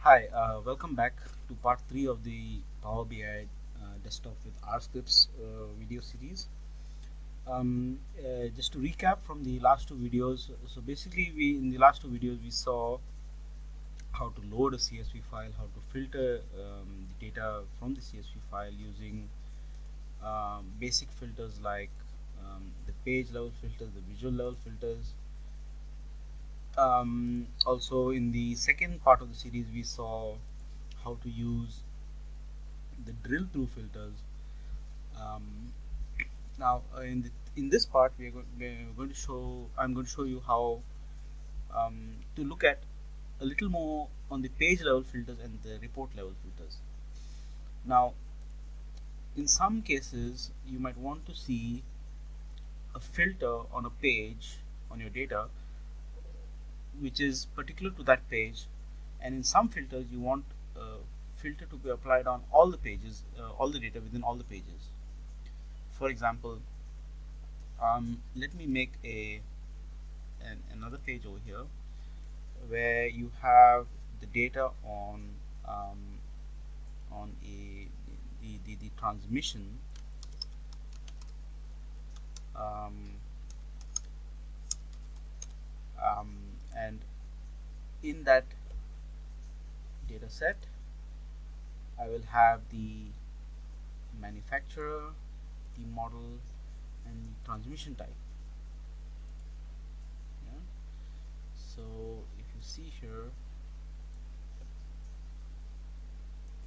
Hi, welcome back to part 3 of the Power BI desktop with R scripts video series. Just to recap from the last two videos, so basically we in the last two videos we saw how to load a CSV file, how to filter the data from the CSV file using basic filters like the page level filters, the visual level filters. Also in the second part of the series we saw how to use the drill through filters. Um, Now in this part we're going to show I'm going to show you how to look at a little more on the page level filters and the report level filters. Now in some cases you might want to see a filter on a page on your data which is particular to that page, and in some filters you want a filter to be applied on all the pages, all the data within all the pages. For example, let me make another page over here where you have the data um, on the transmission, um, um, and in that data set I will have the manufacturer, the model, and the transmission type. Yeah? So if you see here,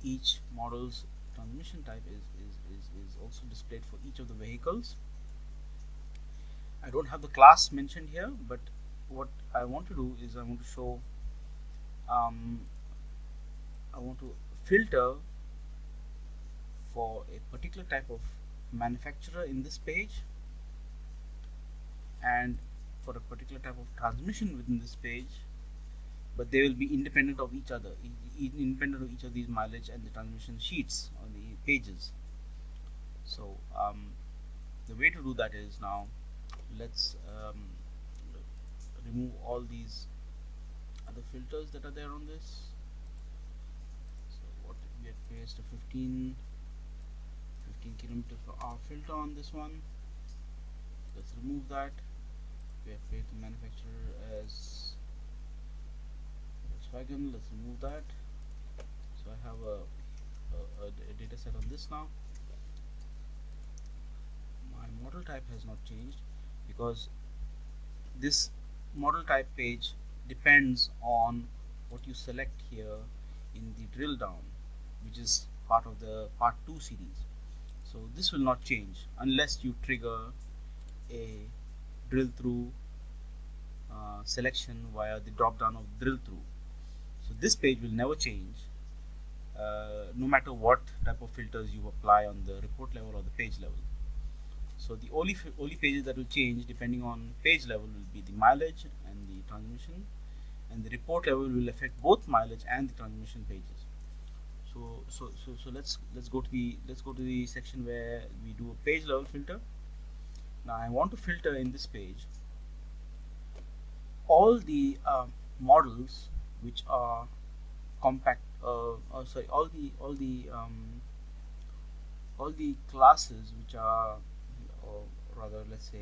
each model's transmission type is also displayed for each of the vehicles. I don't have the class mentioned here, but what I want to do is I want to show um, I want to filter for a particular type of manufacturer in this page and for a particular type of transmission within this page, but they will be independent of each other, independent of each of these mileage and the transmission sheets on the pages. So the way to do that is, now let's remove all these other filters that are there on this. So what we had placed a 15 kilometer per hour filter on this one. Let's remove that. We have placed the manufacturer as Volkswagen. Let's remove that. So I have a data set on this now. My model type has not changed because this model type page depends on what you select here in the drill down, which is part of the part 2 series. So this will not change unless you trigger a drill through selection via the drop down of drill through. So this page will never change no matter what type of filters you apply on the report level or the page level. So the only pages that will change depending on page level will be the mileage and the transmission, and the report level will affect both mileage and the transmission pages. So let's go to the section where we do a page level filter. Now I want to filter in this page all the models which are compact. Sorry, all the classes which are, or rather, let's have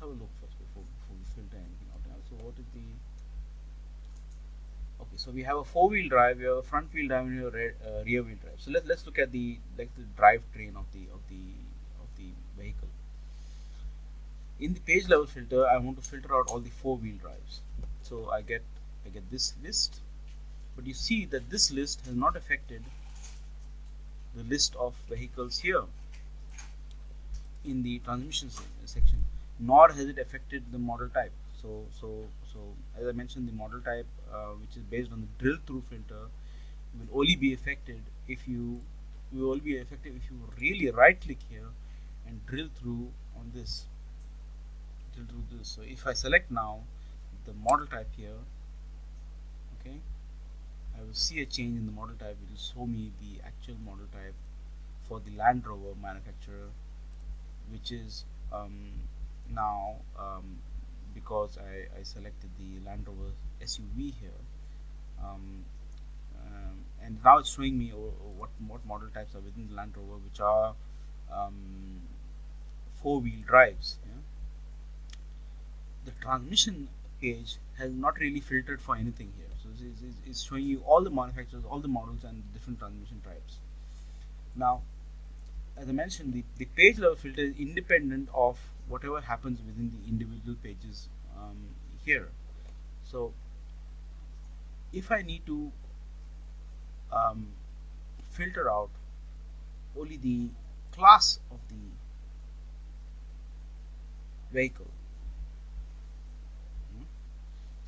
a look first before we filter anything out. So what is the okay? So we have a four-wheel drive, we have a front-wheel drive, and we have a rear-wheel drive. So let's look at the drivetrain of the vehicle. In the page level filter, I want to filter out all the four-wheel drives. So I get this list, but you see that this list has not affected the list of vehicles here in the transmission section, nor has it affected the model type. So as I mentioned, the model type, which is based on the drill through filter, will only be affected if you really right click here and drill through on this, so if I select now the model type here, okay, I will see a change in the model type. It will show me the actual model type for the Land Rover manufacturer, which is now because I selected the Land Rover SUV here. um, and now it's showing me what model types are within the Land Rover, which are um, four-wheel drives. Yeah? The transmission page has not really filtered for anything here, so it's showing you all the manufacturers, all the models, and different transmission types. Now, as I mentioned, the page level filter is independent of whatever happens within the individual pages here. So if I need to um, filter out only the class of the vehicle,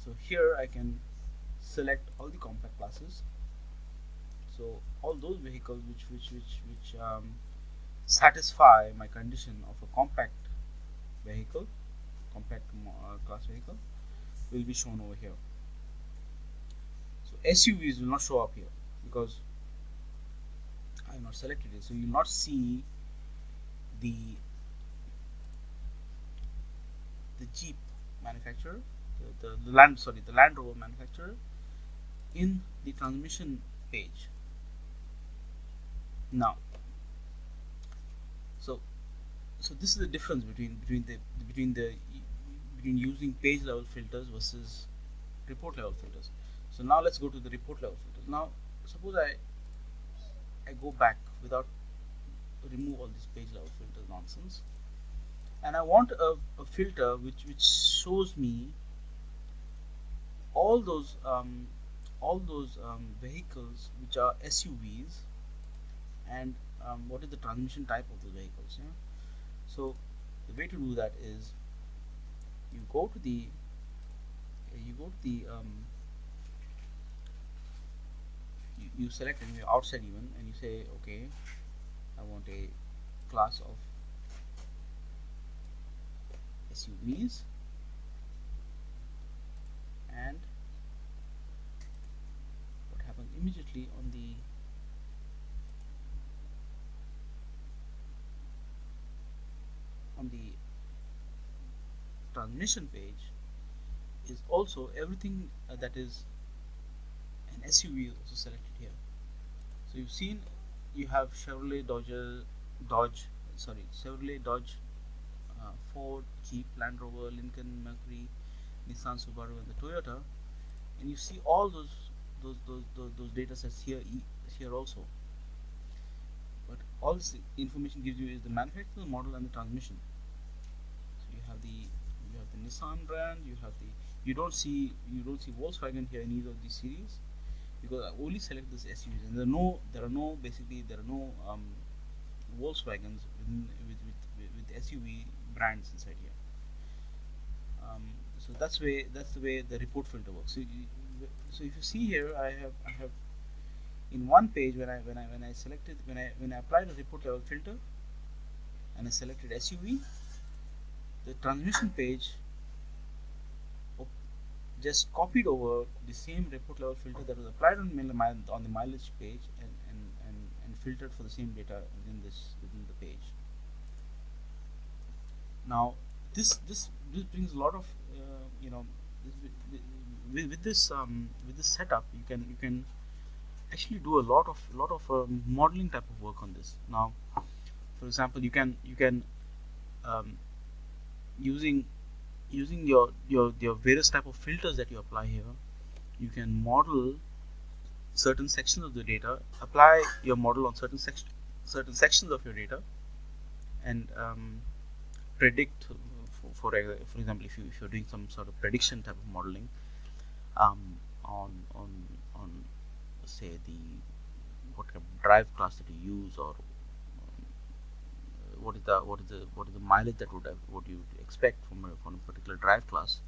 so here I can select all the compact classes. So all those vehicles which satisfy my condition of a compact vehicle, compact class vehicle, will be shown over here. So SUVs will not show up here because I have not selected it. So you will not see the Jeep manufacturer, the Land Rover manufacturer in the transmission page. Now, so this is the difference between using page level filters versus report level filters. So now let's go to the report level filters. Now suppose I go back without remove all this page level filters nonsense, and I want a filter which shows me all those vehicles which are SUVs, and what is the transmission type of the vehicles. Yeah? So the way to do that is you go to the you select anywhere outside even, and you say, okay, I want a class of SUVs, and what happens immediately on the transmission page is also everything that is an SUV is also selected here. So you've seen you have Chevrolet, Ford, Jeep, Land Rover, Lincoln, Mercury, Nissan, Subaru, and the Toyota, and you see all those data sets here also. But all this information gives you is the manufacturer, model, and the transmission. So you have the Nissan brand, you don't see Volkswagen here in either of these series, because I only select this SUVs, and there are no Volkswagens with SUV brands inside here. So that's the way the report filter works. So if you see here, I have in one page when I applied the report level filter and I selected SUV, the transmission page just copied over the same report level filter that was applied on the mileage page and filtered for the same data within the page. Now this brings a lot of with this setup you can actually do a lot of modeling type of work on this. Now, for example, you can using your various type of filters that you apply here, you can model certain sections of the data, apply your model on certain sections of your data, and predict. For example, if you're doing some sort of prediction type of modeling on say what kind of drive class that you use, or what is the mileage that what you expect from a particular drive class,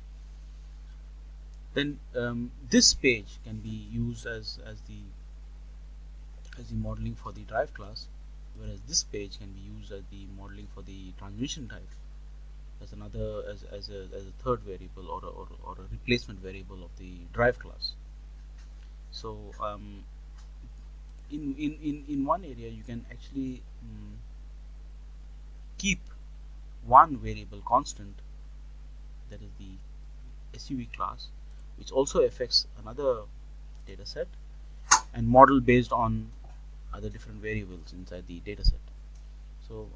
then this page can be used as the modeling for the drive class, whereas this page can be used as the modeling for the transmission type, as another as a third variable or a replacement variable of the drive class. So in one area you can actually keep one variable constant, that is the SUV class, which also affects another data set and model based on other different variables inside the data set. So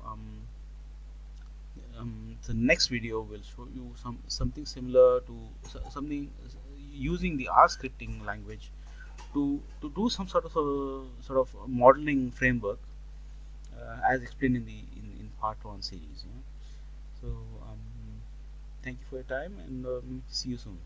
the next video will show you something similar to something using the R scripting language to do some sort of modeling framework as explained in the in part 1 series. So thank you for your time, and see you soon.